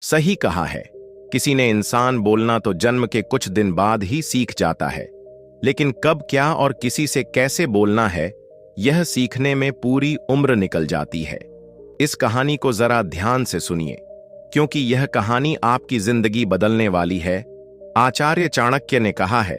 सही कहा है। किसी ने इंसान बोलना तो जन्म के कुछ दिन बाद ही सीख जाता है, लेकिन कब क्या और किसी से कैसे बोलना है, यह सीखने में पूरी उम्र निकल जाती है। इस कहानी को जरा ध्यान से सुनिए, क्योंकि यह कहानी आपकी जिंदगी बदलने वाली है। आचार्य चाणक्य ने कहा है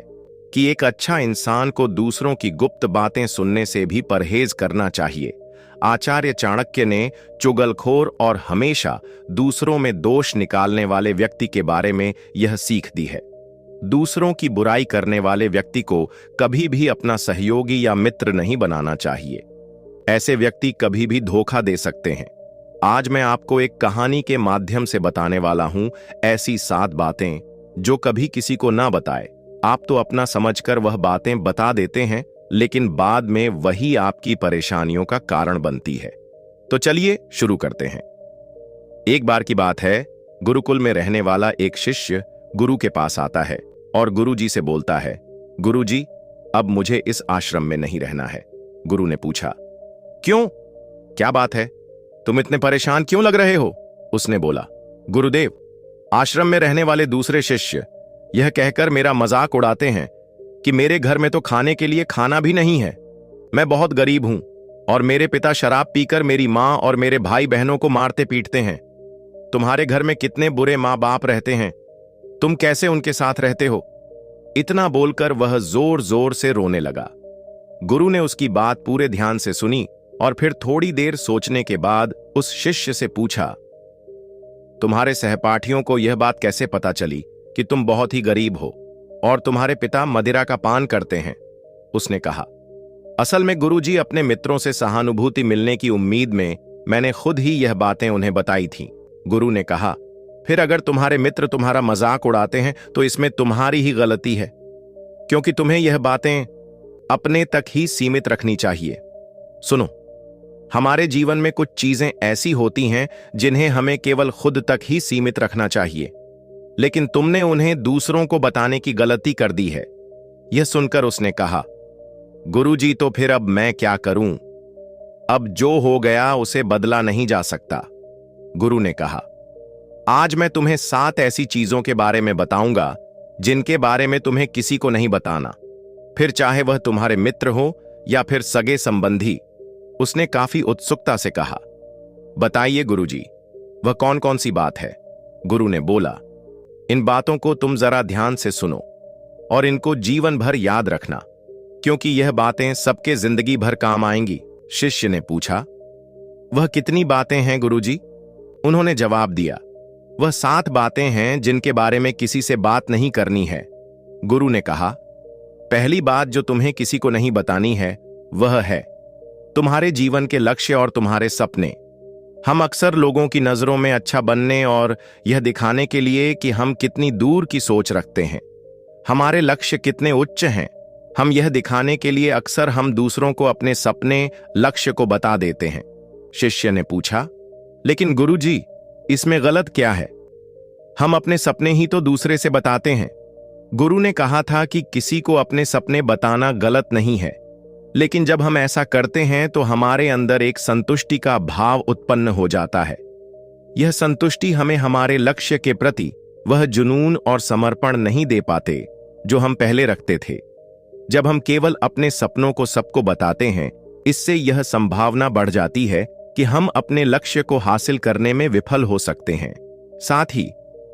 कि एक अच्छा इंसान को दूसरों की गुप्त बातें सुनने से भी परहेज करना चाहिए। आचार्य चाणक्य ने चुगलखोर और हमेशा दूसरों में दोष निकालने वाले व्यक्ति के बारे में यह सीख दी है। दूसरों की बुराई करने वाले व्यक्ति को कभी भी अपना सहयोगी या मित्र नहीं बनाना चाहिए। ऐसे व्यक्ति कभी भी धोखा दे सकते हैं। आज मैं आपको एक कहानी के माध्यम से बताने वाला हूं ऐसी 7 बातें जो कभी किसी को ना बताए। आप तो अपना समझकर वह बातें बता देते हैं, लेकिन बाद में वही आपकी परेशानियों का कारण बनती है। तो चलिए शुरू करते हैं। एक बार की बात है, गुरुकुल में रहने वाला एक शिष्य गुरु के पास आता है और गुरु जी से बोलता है, गुरु जी, अब मुझे इस आश्रम में नहीं रहना है। गुरु ने पूछा, क्यों? क्या बात है? तुम इतने परेशान क्यों लग रहे हो? उसने बोला, गुरुदेव, आश्रम में रहने वाले दूसरे शिष्य यह कहकर मेरा मजाक उड़ाते हैं कि मेरे घर में तो खाने के लिए खाना भी नहीं है। मैं बहुत गरीब हूं और मेरे पिता शराब पीकर मेरी मां और मेरे भाई बहनों को मारते पीटते हैं। तुम्हारे घर में कितने बुरे मां बाप रहते हैं, तुम कैसे उनके साथ रहते हो? इतना बोलकर वह जोर जोर से रोने लगा। गुरु ने उसकी बात पूरे ध्यान से सुनी और फिर थोड़ी देर सोचने के बाद उस शिष्य से पूछा, तुम्हारे सहपाठियों को यह बात कैसे पता चली कि तुम बहुत ही गरीब हो और तुम्हारे पिता मदिरा का पान करते हैं? उसने कहा, असल में गुरुजी, अपने मित्रों से सहानुभूति मिलने की उम्मीद में मैंने खुद ही यह बातें उन्हें बताई थीं। गुरु ने कहा, फिर अगर तुम्हारे मित्र तुम्हारा मजाक उड़ाते हैं तो इसमें तुम्हारी ही गलती है, क्योंकि तुम्हें यह बातें अपने तक ही सीमित रखनी चाहिए। सुनो, हमारे जीवन में कुछ चीजें ऐसी होती हैं जिन्हें हमें केवल खुद तक ही सीमित रखना चाहिए, लेकिन तुमने उन्हें दूसरों को बताने की गलती कर दी है। यह सुनकर उसने कहा, गुरुजी, तो फिर अब मैं क्या करूं? अब जो हो गया उसे बदला नहीं जा सकता। गुरु ने कहा, आज मैं तुम्हें 7 ऐसी चीजों के बारे में बताऊंगा जिनके बारे में तुम्हें किसी को नहीं बताना, फिर चाहे वह तुम्हारे मित्र हो या फिर सगे संबंधी। उसने काफी उत्सुकता से कहा, बताइए गुरुजी, वह कौन कौन सी बात है? गुरु ने बोला, इन बातों को तुम जरा ध्यान से सुनो और इनको जीवन भर याद रखना, क्योंकि यह बातें सबके जिंदगी भर काम आएंगी। शिष्य ने पूछा, वह कितनी बातें हैं गुरुजी? उन्होंने जवाब दिया, वह 7 बातें हैं जिनके बारे में किसी से बात नहीं करनी है। गुरु ने कहा, पहली बात जो तुम्हें किसी को नहीं बतानी है वह है तुम्हारे जीवन के लक्ष्य और तुम्हारे सपने। हम अक्सर लोगों की नजरों में अच्छा बनने और यह दिखाने के लिए कि हम कितनी दूर की सोच रखते हैं, हमारे लक्ष्य कितने उच्च हैं, हम यह दिखाने के लिए अक्सर हम दूसरों को अपने सपने, लक्ष्य को बता देते हैं। शिष्य ने पूछा, लेकिन गुरुजी, इसमें गलत क्या है? हम अपने सपने ही तो दूसरे से बताते हैं। गुरु ने कहा था कि किसी को अपने सपने बताना गलत नहीं है, लेकिन जब हम ऐसा करते हैं तो हमारे अंदर एक संतुष्टि का भाव उत्पन्न हो जाता है। यह संतुष्टि हमें हमारे लक्ष्य के प्रति वह जुनून और समर्पण नहीं दे पाते जो हम पहले रखते थे। जब हम केवल अपने सपनों को सबको बताते हैं, इससे यह संभावना बढ़ जाती है कि हम अपने लक्ष्य को हासिल करने में विफल हो सकते हैं। साथ ही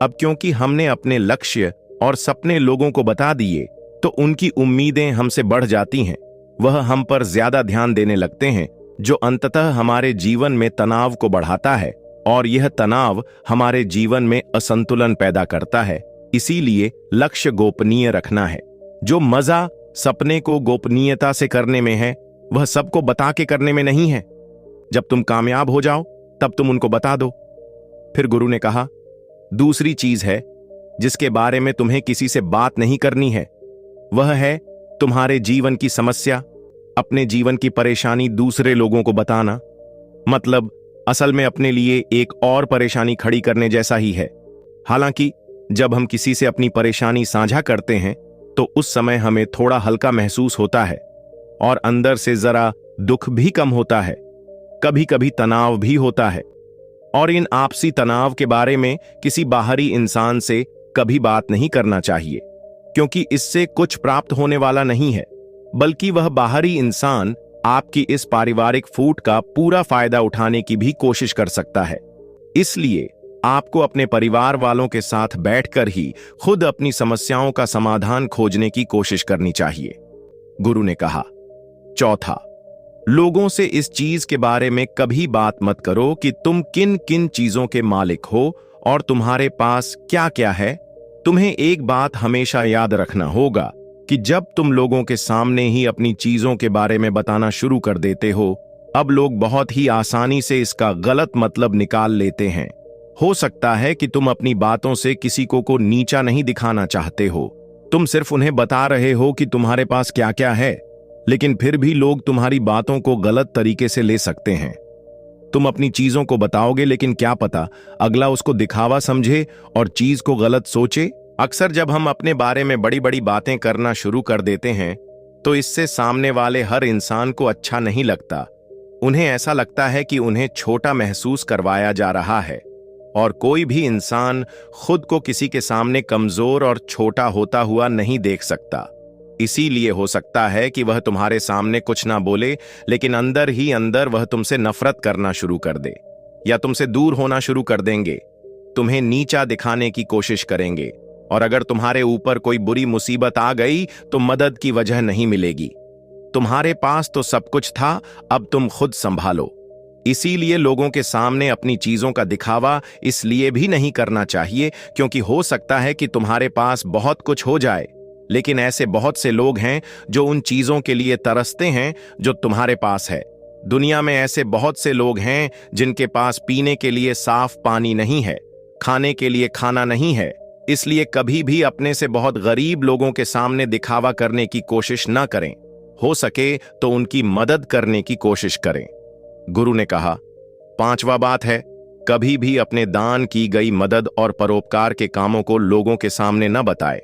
अब क्योंकि हमने अपने लक्ष्य और सपने लोगों को बता दिए, तो उनकी उम्मीदें हमसे बढ़ जाती हैं। वह हम पर ज्यादा ध्यान देने लगते हैं, जो अंततः हमारे जीवन में तनाव को बढ़ाता है और यह तनाव हमारे जीवन में असंतुलन पैदा करता है। इसीलिए लक्ष्य गोपनीय रखना है। जो मजा सपने को गोपनीयता से करने में है, वह सबको बता के करने में नहीं है। जब तुम कामयाब हो जाओ तब तुम उनको बता दो। फिर गुरु ने कहा, दूसरी चीज है जिसके बारे में तुम्हें किसी से बात नहीं करनी है, वह है तुम्हारे जीवन की समस्या, अपने जीवन की परेशानी दूसरे लोगों को बताना। मतलब असल में अपने लिए एक और परेशानी खड़ी करने जैसा ही है। हालांकि जब हम किसी से अपनी परेशानी साझा करते हैं तो उस समय हमें थोड़ा हल्का महसूस होता है और अंदर से जरा दुख भी कम होता है, कभी कभी तनाव भी होता है और इन आपसी तनाव के बारे में किसी बाहरी इंसान से कभी बात नहीं करना चाहिए, क्योंकि इससे कुछ प्राप्त होने वाला नहीं है, बल्कि वह बाहरी इंसान आपकी इस पारिवारिक फूट का पूरा फायदा उठाने की भी कोशिश कर सकता है। इसलिए आपको अपने परिवार वालों के साथ बैठकर ही खुद अपनी समस्याओं का समाधान खोजने की कोशिश करनी चाहिए, गुरु ने कहा। चौथा, लोगों से इस चीज के बारे में कभी बात मत करो कि तुम किन किन चीजों के मालिक हो और तुम्हारे पास क्या क्या है। तुम्हें एक बात हमेशा याद रखना होगा कि जब तुम लोगों के सामने ही अपनी चीजों के बारे में बताना शुरू कर देते हो, अब लोग बहुत ही आसानी से इसका गलत मतलब निकाल लेते हैं। हो सकता है कि तुम अपनी बातों से किसी को नीचा नहीं दिखाना चाहते हो, तुम सिर्फ उन्हें बता रहे हो कि तुम्हारे पास क्या क्या है, लेकिन फिर भी लोग तुम्हारी बातों को गलत तरीके से ले सकते हैं। तुम अपनी चीजों को बताओगे, लेकिन क्या पता अगला उसको दिखावा समझे और चीज को गलत सोचे। अक्सर जब हम अपने बारे में बड़ी बड़ी बातें करना शुरू कर देते हैं, तो इससे सामने वाले हर इंसान को अच्छा नहीं लगता। उन्हें ऐसा लगता है कि उन्हें छोटा महसूस करवाया जा रहा है, और कोई भी इंसान खुद को किसी के सामने कमजोर और छोटा होता हुआ नहीं देख सकता। इसीलिए हो सकता है कि वह तुम्हारे सामने कुछ ना बोले, लेकिन अंदर ही अंदर वह तुमसे नफरत करना शुरू कर दे या तुमसे दूर होना शुरू कर देंगे, तुम्हें नीचा दिखाने की कोशिश करेंगे, और अगर तुम्हारे ऊपर कोई बुरी मुसीबत आ गई तो मदद की वजह नहीं मिलेगी। तुम्हारे पास तो सब कुछ था, अब तुम खुद संभालो। इसीलिए लोगों के सामने अपनी चीजों का दिखावा इसलिए भी नहीं करना चाहिए क्योंकि हो सकता है कि तुम्हारे पास बहुत कुछ हो जाए, लेकिन ऐसे बहुत से लोग हैं जो उन चीजों के लिए तरसते हैं जो तुम्हारे पास है। दुनिया में ऐसे बहुत से लोग हैं जिनके पास पीने के लिए साफ पानी नहीं है, खाने के लिए खाना नहीं है। इसलिए कभी भी अपने से बहुत गरीब लोगों के सामने दिखावा करने की कोशिश न करें। हो सके तो उनकी मदद करने की कोशिश करें, गुरु ने कहा। पांचवा बात है, कभी भी अपने दान की गई मदद और परोपकार के कामों को लोगों के सामने न बताए।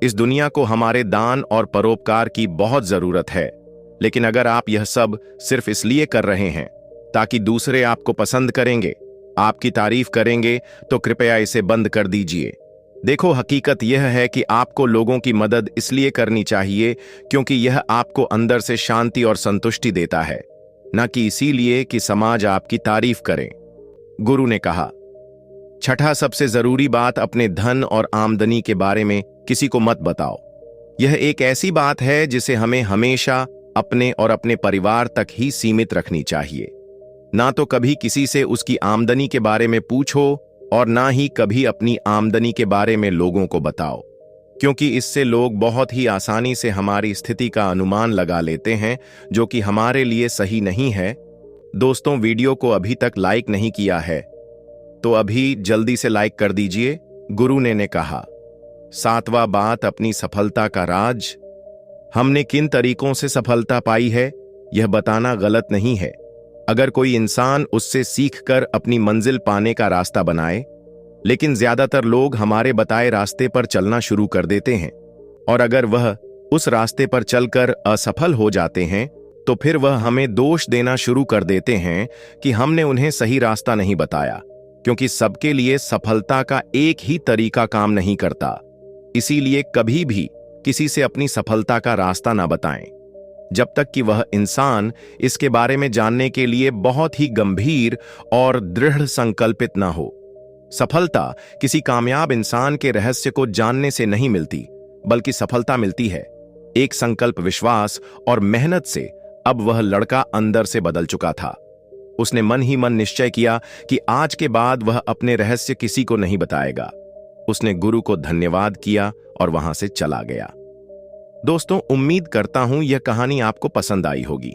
इस दुनिया को हमारे दान और परोपकार की बहुत जरूरत है, लेकिन अगर आप यह सब सिर्फ इसलिए कर रहे हैं ताकि दूसरे आपको पसंद करेंगे, आपकी तारीफ करेंगे, तो कृपया इसे बंद कर दीजिए। देखो, हकीकत यह है कि आपको लोगों की मदद इसलिए करनी चाहिए क्योंकि यह आपको अंदर से शांति और संतुष्टि देता है, न कि इसीलिए कि समाज आपकी तारीफ करे, गुरु ने कहा। छठा सबसे जरूरी बात, अपने धन और आमदनी के बारे में किसी को मत बताओ। यह एक ऐसी बात है जिसे हमें हमेशा अपने और अपने परिवार तक ही सीमित रखनी चाहिए। ना तो कभी किसी से उसकी आमदनी के बारे में पूछो और ना ही कभी अपनी आमदनी के बारे में लोगों को बताओ, क्योंकि इससे लोग बहुत ही आसानी से हमारी स्थिति का अनुमान लगा लेते हैं, जो कि हमारे लिए सही नहीं है। दोस्तों, वीडियो को अभी तक लाइक नहीं किया है तो अभी जल्दी से लाइक कर दीजिए, गुरु ने कहा। सातवां बात, अपनी सफलता का राज। हमने किन तरीकों से सफलता पाई है यह बताना गलत नहीं है। अगर कोई इंसान उससे सीखकर अपनी मंजिल पाने का रास्ता बनाए, लेकिन ज्यादातर लोग हमारे बताए रास्ते पर चलना शुरू कर देते हैं, और अगर वह उस रास्ते पर चलकर असफल हो जाते हैं तो फिर वह हमें दोष देना शुरू कर देते हैं कि हमने उन्हें सही रास्ता नहीं बताया, क्योंकि सबके लिए सफलता का एक ही तरीका काम नहीं करता। इसीलिए कभी भी किसी से अपनी सफलता का रास्ता ना बताएं, जब तक कि वह इंसान इसके बारे में जानने के लिए बहुत ही गंभीर और दृढ़ संकल्पित ना हो। सफलता किसी कामयाब इंसान के रहस्य को जानने से नहीं मिलती, बल्कि सफलता मिलती है एक संकल्प, विश्वास और मेहनत से। अब वह लड़का अंदर से बदल चुका था। उसने मन ही मन निश्चय किया कि आज के बाद वह अपने रहस्य किसी को नहीं बताएगा। उसने गुरु को धन्यवाद किया और वहां से चला गया। दोस्तों, उम्मीद करता हूं यह कहानी आपको पसंद आई होगी।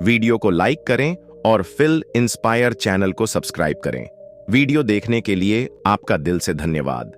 वीडियो को लाइक करें और फिल इंस्पायर चैनल को सब्सक्राइब करें। वीडियो देखने के लिए आपका दिल से धन्यवाद।